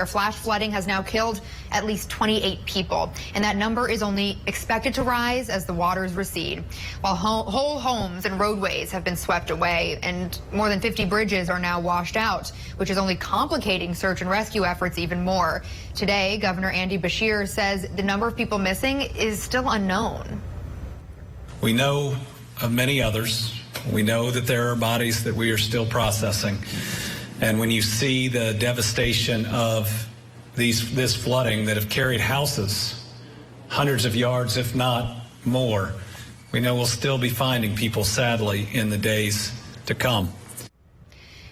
Flash flooding has now killed at least 28 people, and that number is only expected to rise as the waters recede. While whole homes and roadways have been swept away, and more than 50 bridges are now washed out, which is only complicating search and rescue efforts even more. Today, Governor Beshear says the number of people missing is still unknown. We know of many others. We know that there are bodies that we are still processing. And when you see the devastation of this flooding that have carried houses hundreds of yards, if not more, we know we'll still be finding people, sadly, in the days to come.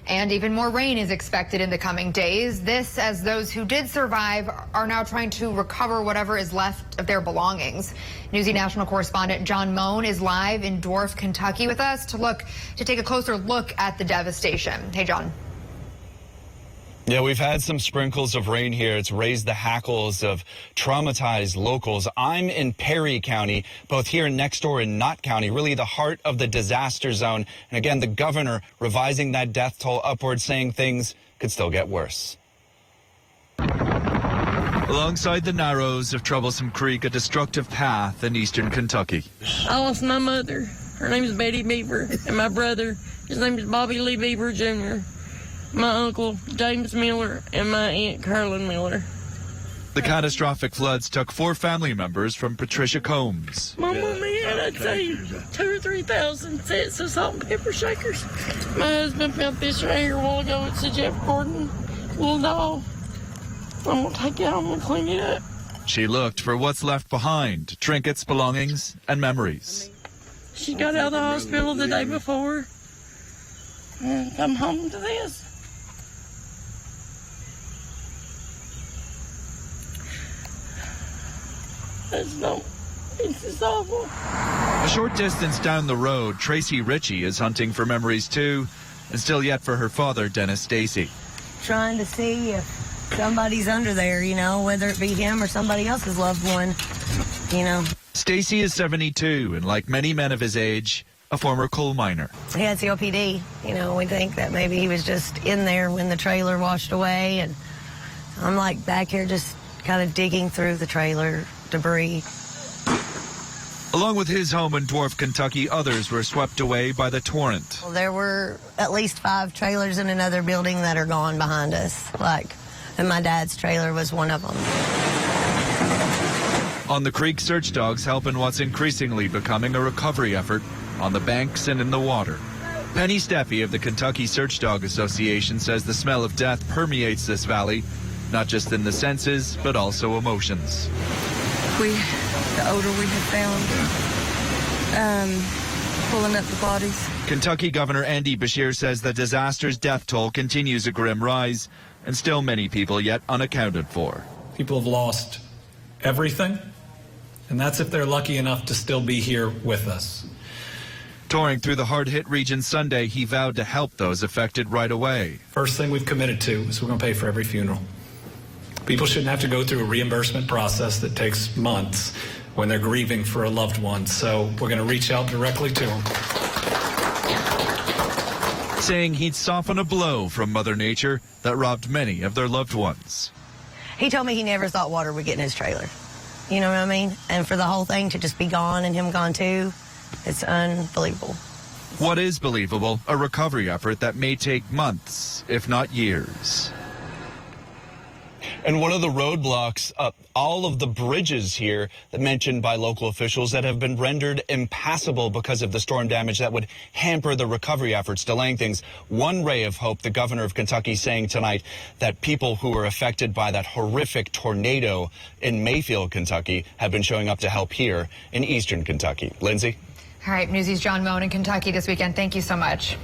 And even more rain is expected in the coming days. This as those who did survive are now trying to recover whatever is left of their belongings. Newsy national correspondent John Moan is live in Dwarf, Kentucky with us to take a closer look at the devastation. Hey, John. Yeah, we've had some sprinkles of rain here. It's raised the hackles of traumatized locals. I'm in Perry County, both here and next door in Knott County, really the heart of the disaster zone. And again, the governor revising that death toll upward, saying things could still get worse. Alongside the narrows of Troublesome Creek, a destructive path in eastern Kentucky. I lost my mother. Her name is Betty Beaver, and my brother, his name is Bobby Lee Beaver Jr., my uncle, James Miller, and my aunt, Carolyn Miller. The catastrophic floods took 4 family members from Patricia Combs. My mom had, I'd say, 2,000 or 3,000 sets of salt and pepper shakers. My husband found this right here a while ago. It's a Jeff Gordon little doll. I'm going to take it home and clean it up. She looked for what's left behind, trinkets, belongings, and memories. She got out of the hospital the day before and come home to this. It's just awful. A short distance down the road, Tracy Ritchie is hunting for memories too, and still yet for her father, Dennis Stacy. Trying to see if somebody's under there, you know, whether it be him or somebody else's loved one, you know. Stacy is 72, and like many men of his age, a former coal miner. He had COPD. You know, we think that maybe he was just in there when the trailer washed away, and I'm like back here just kind of digging through the trailer debris. Along with his home in Dwarf, Kentucky, others were swept away by the torrent. Well, there were at least 5 trailers in another building that are gone behind us, and my dad's trailer was one of them. On the creek, search dogs help in what's increasingly becoming a recovery effort on the banks and in the water. Penny Steffi of the Kentucky Search Dog Association says the smell of death permeates this valley, not just in the senses, but also emotions. The odor we had found, pulling up the bodies. Kentucky Governor Beshear says the disaster's death toll continues a grim rise, and still many people yet unaccounted for. People have lost everything, and that's if they're lucky enough to still be here with us. Touring through the hard-hit region Sunday, he vowed to help those affected right away. First thing we've committed to is we're going to pay for every funeral. People shouldn't have to go through a reimbursement process that takes months when they're grieving for a loved one. So we're going to reach out directly to them. Saying he'd soften a blow from Mother Nature that robbed many of their loved ones. He told me he never thought water would get in his trailer. You know what I mean? And for the whole thing to just be gone and him gone too, it's unbelievable. What is believable? A recovery effort that may take months, if not years. And one of the roadblocks, all of the bridges here that mentioned by local officials that have been rendered impassable because of the storm damage that would hamper the recovery efforts, delaying things. One ray of hope, the governor of Kentucky saying tonight that people who were affected by that horrific tornado in Mayfield, Kentucky, have been showing up to help here in eastern Kentucky. Lindsay? All right, Newsy's John Moan in Kentucky this weekend. Thank you so much.